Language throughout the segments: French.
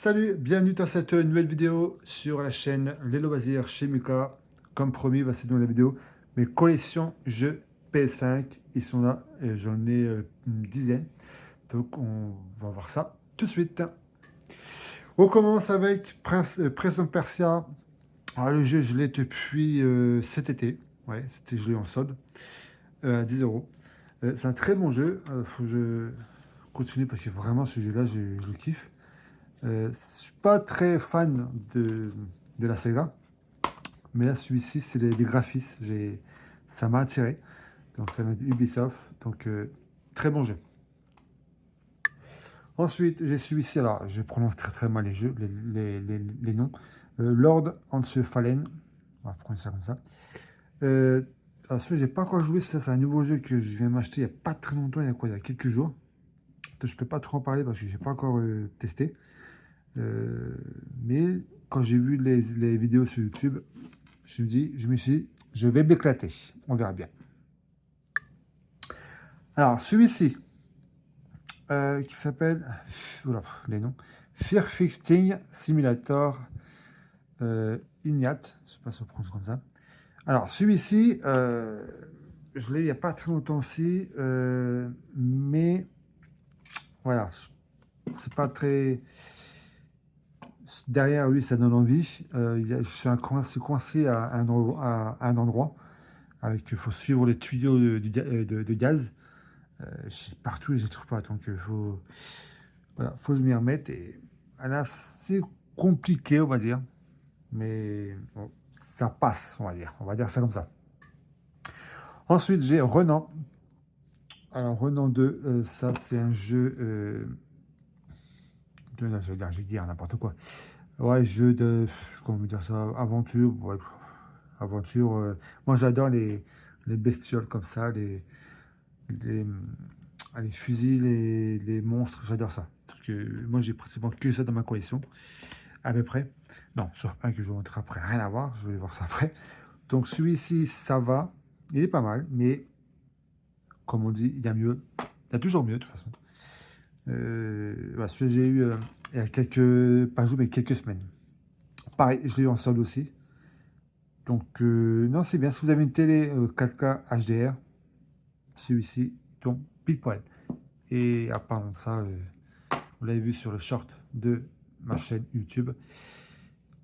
Salut, bienvenue dans cette nouvelle vidéo sur la chaîne Les Loisirs chez Muka. Comme promis, voici dans la vidéo mes collections jeux PS5. Ils sont là, et j'en ai une dizaine. Donc on va voir ça tout de suite. On commence avec Prince of Persia. Alors, le jeu, je l'ai depuis cet été. Ouais, je l'ai en solde à 10 euros. C'est un très bon jeu. Il faut que je continue parce que vraiment ce jeu-là, je le kiffe. Je suis pas très fan de la Sega, mais là, celui-ci, c'est les graphismes. Ça m'a attiré. Donc, ça vient de Ubisoft. Donc, très bon jeu. Ensuite, j'ai celui-ci. Alors, je prononce très très mal les jeux, les noms. Lord and the Fallen. On va prendre ça comme ça. Alors, celui-là, j'ai pas encore joué. Ça, c'est un nouveau jeu que je viens m'acheter il n'y a pas très longtemps. Il y a quoi? Il y a quelques jours. Donc, je peux pas trop en parler parce que j'ai pas encore testé. Euh, mais quand j'ai vu les vidéos sur YouTube, je me suis dit, je vais m'éclater. On verra bien. Alors, celui-ci, qui s'appelle, oula, les noms, Fear Fixing Simulator Ignat, je ne sais pas si on prononce comme ça. Alors, celui-ci, je l'ai eu il n'y a pas très longtemps aussi, mais voilà, c'est pas très. Derrière lui, ça donne envie. Je suis coincé à un endroit. Il faut suivre les tuyaux de gaz. Partout, je ne les trouve pas. Donc, voilà, faut que je m'y remette. Et là, c'est compliqué, on va dire. Mais bon, ça passe, on va dire. On va dire ça comme ça. Ensuite, j'ai Renan. Alors, Renan 2, ça, c'est un jeu non, je vais dire n'importe quoi. Ouais, jeu de. Comment dire ça? Aventure. Ouais, aventure. Moi, j'adore les bestioles comme ça, les, les fusils, les monstres, j'adore ça. Parce que moi, j'ai principalement que ça dans ma collection, à peu près. Non, sauf un que je vais montrer après, rien à voir, je vais voir ça après. Donc, celui-ci, ça va. Il est pas mal, mais comme on dit, il y a mieux. Il y a toujours mieux, de toute façon. Voilà, celui que j'ai eu il y a quelques, pas jours, mais quelques semaines. Pareil, je l'ai eu en solde aussi. Donc, non, c'est bien. Si vous avez une télé 4K HDR, celui-ci tombe pile poil. Et à part ça, vous l'avez vu sur le short de ma chaîne YouTube.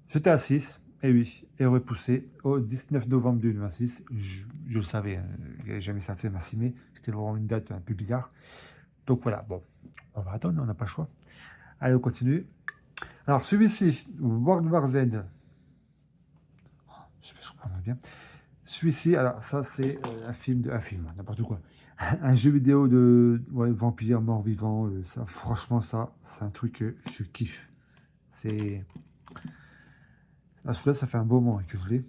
J'étais à 6, et oui, et repoussé au 19 novembre 2026. Je le savais, hein, il n'avait jamais sorti le 6 mai. C'était vraiment une date un peu bizarre. Donc voilà, bon, on va attendre, on n'a pas le choix. Allez, on continue. Alors celui-ci, World War Z. Je comprends bien. Celui-ci, alors ça c'est un film, n'importe quoi. Un jeu vidéo de ouais, vampire, mort-vivant, ça, franchement ça, c'est un truc que je kiffe. C'est... Ah, celui-là, ça fait un beau moment que je l'ai.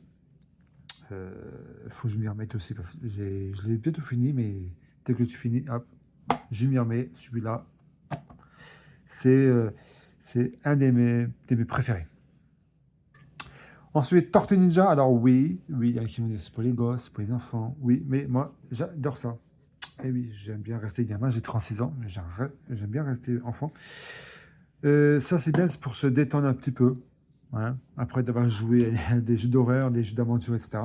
Faut que je m'y remette aussi, parce que je l'ai bientôt fini, mais dès que je finis, hop, je m'y remets. Celui-là, c'est un de mes préférés. Ensuite, Tortue Ninja. Alors oui, il y a qui vont dire c'est pour les gosses, c'est pour les enfants. Oui, mais moi, j'adore ça. Et oui, j'aime bien rester gamin. J'ai 36 ans, mais j'aime bien rester enfant. Ça, c'est bien, c'est pour se détendre un petit peu. Voilà. Après d'avoir joué à des jeux d'horreur, des jeux d'aventure, etc.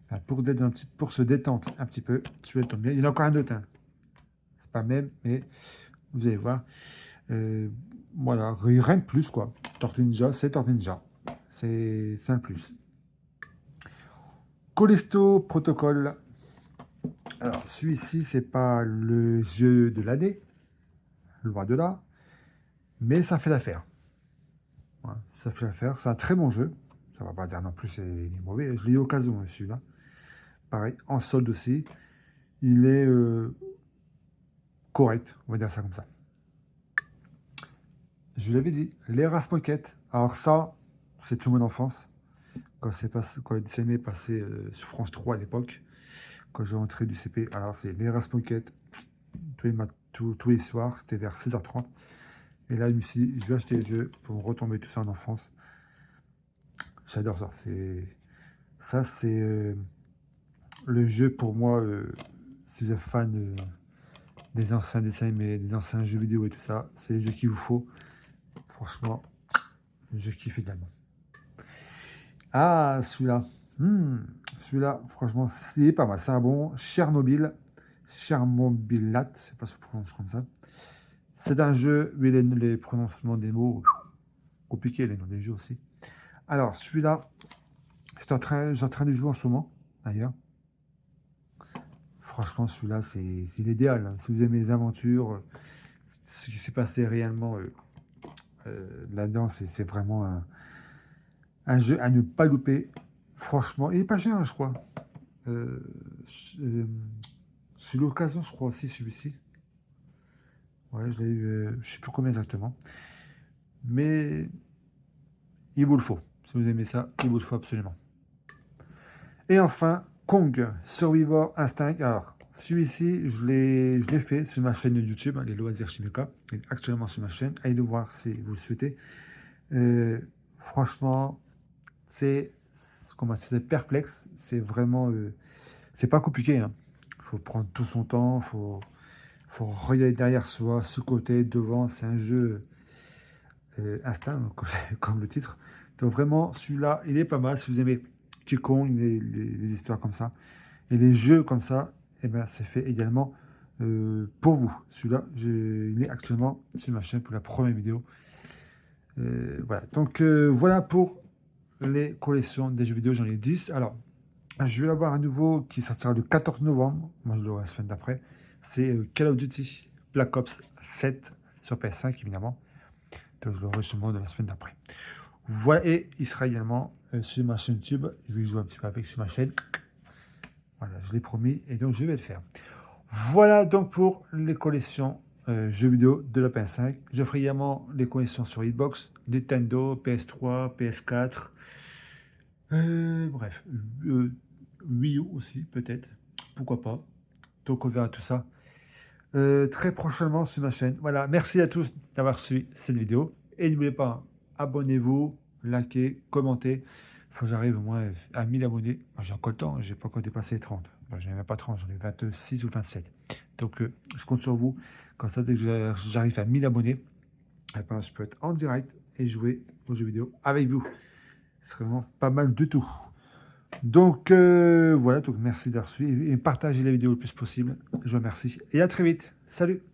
Enfin, pour se détendre un petit peu, je vais tomber bien. Il y en a encore un autre. Hein. C'est pas le même, mais vous allez voir. Voilà, rien de plus, quoi. Tortue Ninja, c'est Tortue Ninja. C'est un plus. Callisto Protocol. Alors, celui-ci, c'est pas le jeu de l'année, loin de là, mais ça fait l'affaire. Ouais, ça fait l'affaire. C'est un très bon jeu. Ça va pas dire non plus c'est mauvais. Je l'ai eu au cas où, celui-là. Pareil, en solde aussi. Il est correct, on va dire ça comme ça. Je vous l'avais dit, les Rasmoquettes. Alors ça, c'est toute mon enfance. Quand le dessin animé passé sur France 3 à l'époque, quand j'ai rentré du CP, alors c'est les Rasmoquettes tous les soirs, c'était vers 16h30. Et là, je vais acheter le jeu pour retomber tout ça en enfance. J'adore ça. C'est le jeu pour moi. Si vous êtes fan des anciens dessins animés, des anciens jeux vidéo et tout ça, c'est le jeu qu'il vous faut. Franchement, je kiffe également. Ah, celui-là. Celui-là, franchement, c'est pas mal. C'est un bon Chernobyl. Chermobylat, je sais pas si on prononce comme ça. C'est un jeu, mais les prononcements des mots, compliqués, les noms des jeux aussi. Alors, celui-là, j'ai en train de jouer en ce moment, d'ailleurs. Franchement, celui-là, c'est l'idéal, hein. Si vous aimez les aventures, ce qui s'est passé réellement là-dedans, c'est vraiment un jeu à ne pas louper. Franchement, il n'est pas cher, hein, je crois. Euh, euh, c'est l'occasion, je crois aussi, celui-ci. Ouais, je l'ai eu, je sais plus combien exactement. Mais il vous le faut. Si vous aimez ça, il vous le faut absolument. Et enfin, Kong, Survivor Instinct. Alors, celui-ci, je l'ai fait sur ma chaîne YouTube, hein, les loisirs Chimica. Il est actuellement sur ma chaîne. Allez le voir si vous le souhaitez. Franchement, c'est c'est perplexe. C'est vraiment, c'est pas compliqué, hein. Il faut prendre tout son temps. Faut regarder derrière soi, sous côté, devant. C'est un jeu instinct, comme le titre. Donc vraiment, celui-là, il est pas mal. Si vous aimez Kong, les histoires comme ça, et les jeux comme ça, eh ben, c'est fait également pour vous. Celui-là, il est actuellement sur ma chaîne pour la première vidéo. Voilà. Donc voilà pour les collections des jeux vidéo, j'en ai 10. Alors, je vais l'avoir à nouveau qui sortira le 14 novembre. Moi, je l'aurai la semaine d'après. C'est Call of Duty Black Ops 7 sur PS5, évidemment. Donc, je l'aurai sûrement de la semaine d'après. Voilà, et il sera également sur ma chaîne YouTube. Je vais jouer un petit peu avec sur ma chaîne. Voilà, je l'ai promis et donc je vais le faire. Voilà donc pour les collections jeux vidéo de la PS5. Je ferai également les collections sur Xbox, Nintendo, PS3, PS4. Bref, Wii U aussi peut-être. Pourquoi pas. Donc on verra tout ça très prochainement sur ma chaîne. Voilà, merci à tous d'avoir suivi cette vidéo. Et n'oubliez pas, abonnez-vous, likez, commentez. Il faut que j'arrive au moins à 1000 abonnés. J'ai encore le temps, j'ai pas encore dépassé les 30. Je n'ai même pas 30, j'en ai 26 ou 27. Donc je compte sur vous. Comme ça, dès que j'arrive à 1000 abonnés, eh ben, je peux être en direct et jouer aux jeux vidéo avec vous. Ce serait vraiment pas mal du tout. Donc voilà, donc merci d'avoir suivi et partagez la vidéo le plus possible. Je vous remercie et à très vite. Salut!